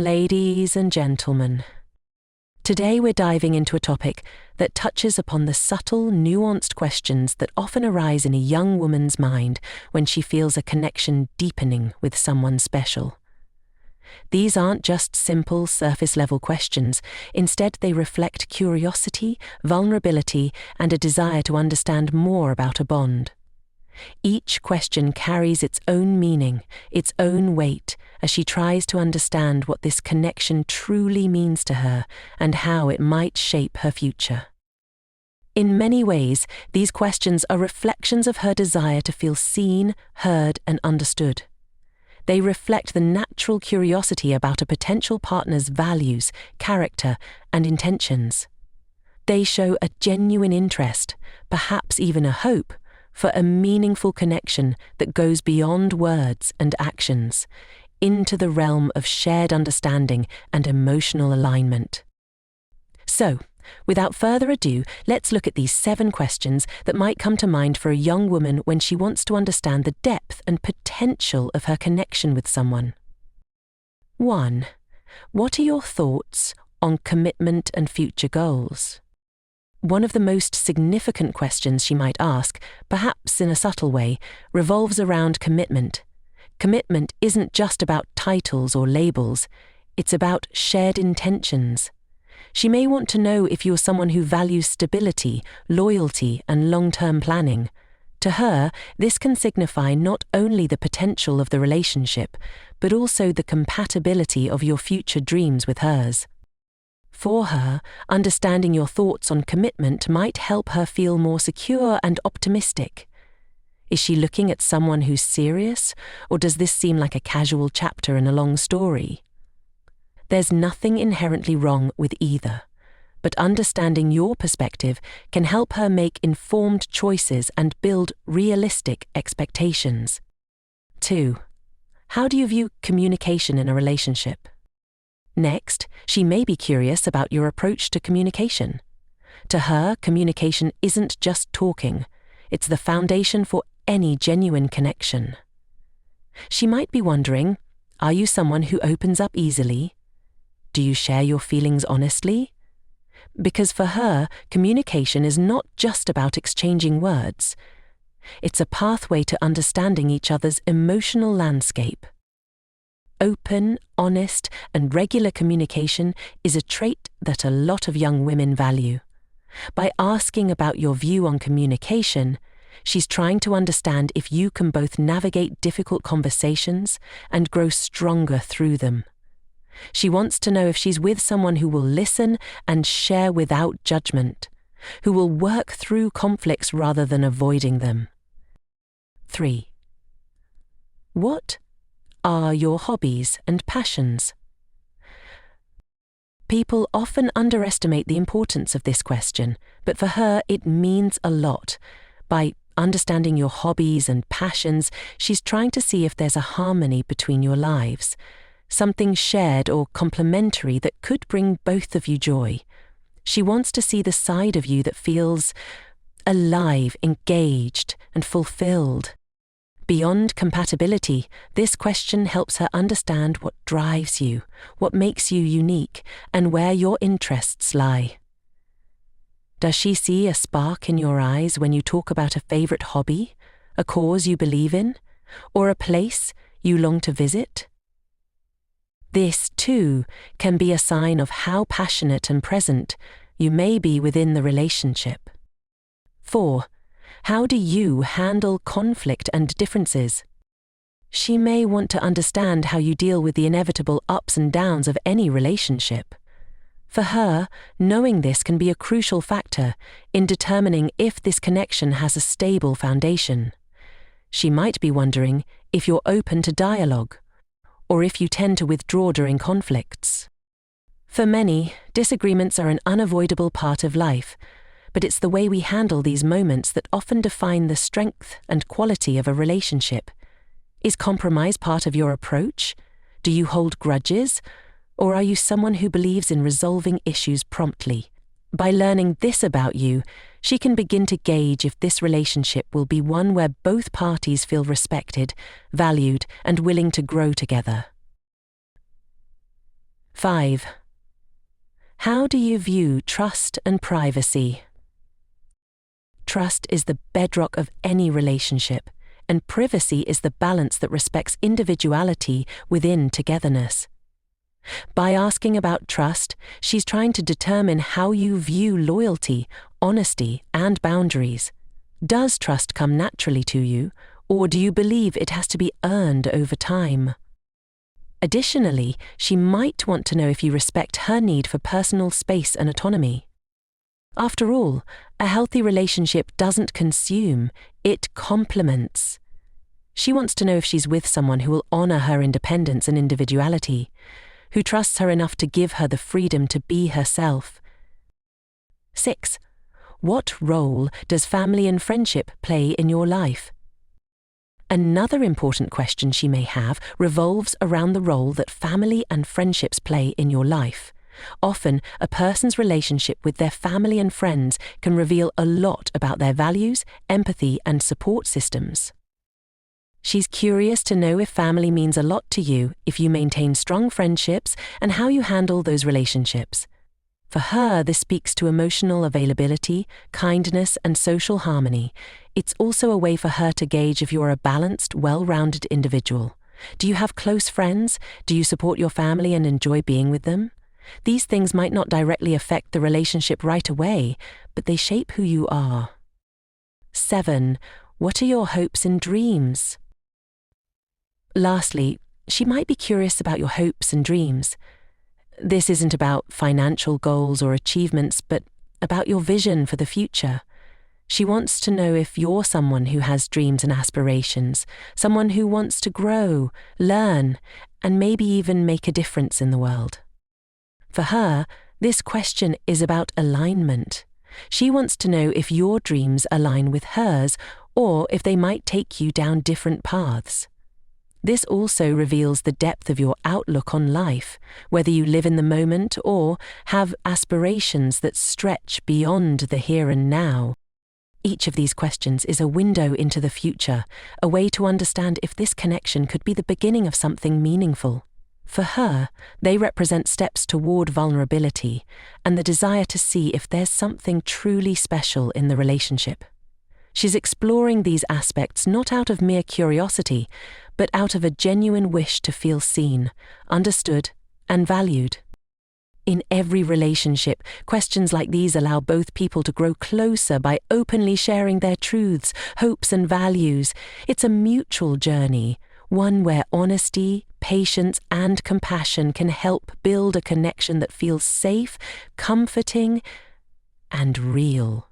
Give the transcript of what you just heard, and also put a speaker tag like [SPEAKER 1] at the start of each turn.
[SPEAKER 1] Ladies and gentlemen, today we're diving into a topic that touches upon the subtle, nuanced questions that often arise in a young woman's mind when she feels a connection deepening with someone special. These aren't just simple, surface-level questions. Instead, they reflect curiosity, vulnerability, and a desire to understand more about a bond. Each question carries its own meaning, its own weight, as she tries to understand what this connection truly means to her and how it might shape her future. In many ways, these questions are reflections of her desire to feel seen, heard, and understood. They reflect the natural curiosity about a potential partner's values, character, and intentions. They show a genuine interest, perhaps even a hope, for a meaningful connection that goes beyond words and actions, into the realm of shared understanding and emotional alignment. So, without further ado, let's look at these 7 questions that might come to mind for a young woman when she wants to understand the depth and potential of her connection with someone. 1. What are your thoughts on commitment and future goals? One of the most significant questions she might ask, perhaps in a subtle way, revolves around commitment. Commitment isn't just about titles or labels, it's about shared intentions. She may want to know if you're someone who values stability, loyalty, and long-term planning. To her, this can signify not only the potential of the relationship, but also the compatibility of your future dreams with hers. For her, understanding your thoughts on commitment might help her feel more secure and optimistic. Is she looking at someone who's serious, or does this seem like a casual chapter in a long story? There's nothing inherently wrong with either, but understanding your perspective can help her make informed choices and build realistic expectations. 2. How do you view communication in a relationship? Next, she may be curious about your approach to communication. To her, communication isn't just talking, it's the foundation for any genuine connection. She might be wondering, are you someone who opens up easily? Do you share your feelings honestly? Because for her, communication is not just about exchanging words. It's a pathway to understanding each other's emotional landscape. Open, honest, and regular communication is a trait that a lot of young women value. By asking about your view on communication, she's trying to understand if you can both navigate difficult conversations and grow stronger through them. She wants to know if she's with someone who will listen and share without judgment, who will work through conflicts rather than avoiding them. 3. What are your hobbies and passions? People often underestimate the importance of this question, but for her it means a lot. By understanding your hobbies and passions, she's trying to see if there's a harmony between your lives, something shared or complementary that could bring both of you joy. She wants to see the side of you that feels alive, engaged, and fulfilled. Beyond compatibility, this question helps her understand what drives you, what makes you unique, and where your interests lie. Does she see a spark in your eyes when you talk about a favorite hobby, a cause you believe in, or a place you long to visit? This, too, can be a sign of how passionate and present you may be within the relationship. 4. How do you handle conflict and differences? She may want to understand how you deal with the inevitable ups and downs of any relationship. For her, knowing this can be a crucial factor in determining if this connection has a stable foundation. She might be wondering if you're open to dialogue, or if you tend to withdraw during conflicts. For many, disagreements are an unavoidable part of life, but it's the way we handle these moments that often define the strength and quality of a relationship. Is compromise part of your approach? Do you hold grudges? Or are you someone who believes in resolving issues promptly? By learning this about you, she can begin to gauge if this relationship will be one where both parties feel respected, valued, and willing to grow together. 5. How do you view trust and privacy? Trust is the bedrock of any relationship, and privacy is the balance that respects individuality within togetherness. By asking about trust, she's trying to determine how you view loyalty, honesty, and boundaries. Does trust come naturally to you, or do you believe it has to be earned over time? Additionally, she might want to know if you respect her need for personal space and autonomy. After all, a healthy relationship doesn't consume, it complements. She wants to know if she's with someone who will honor her independence and individuality, who trusts her enough to give her the freedom to be herself. 6. What role does family and friendship play in your life? Another important question she may have revolves around the role that family and friendships play in your life. Often, a person's relationship with their family and friends can reveal a lot about their values, empathy, and support systems. She's curious to know if family means a lot to you, if you maintain strong friendships, and how you handle those relationships. For her, this speaks to emotional availability, kindness, and social harmony. It's also a way for her to gauge if you're a balanced, well-rounded individual. Do you have close friends? Do you support your family and enjoy being with them? These things might not directly affect the relationship right away, but they shape who you are. 7. What are your hopes and dreams? Lastly, she might be curious about your hopes and dreams. This isn't about financial goals or achievements, but about your vision for the future. She wants to know if you're someone who has dreams and aspirations, someone who wants to grow, learn, and maybe even make a difference in the world. For her, this question is about alignment. She wants to know if your dreams align with hers or if they might take you down different paths. This also reveals the depth of your outlook on life, whether you live in the moment or have aspirations that stretch beyond the here and now. Each of these questions is a window into the future, a way to understand if this connection could be the beginning of something meaningful. For her, they represent steps toward vulnerability and the desire to see if there's something truly special in the relationship. She's exploring these aspects not out of mere curiosity, but out of a genuine wish to feel seen, understood, and valued. In every relationship, questions like these allow both people to grow closer by openly sharing their truths, hopes, and values. It's a mutual journey, one where honesty, patience, and compassion can help build a connection that feels safe, comforting, and real.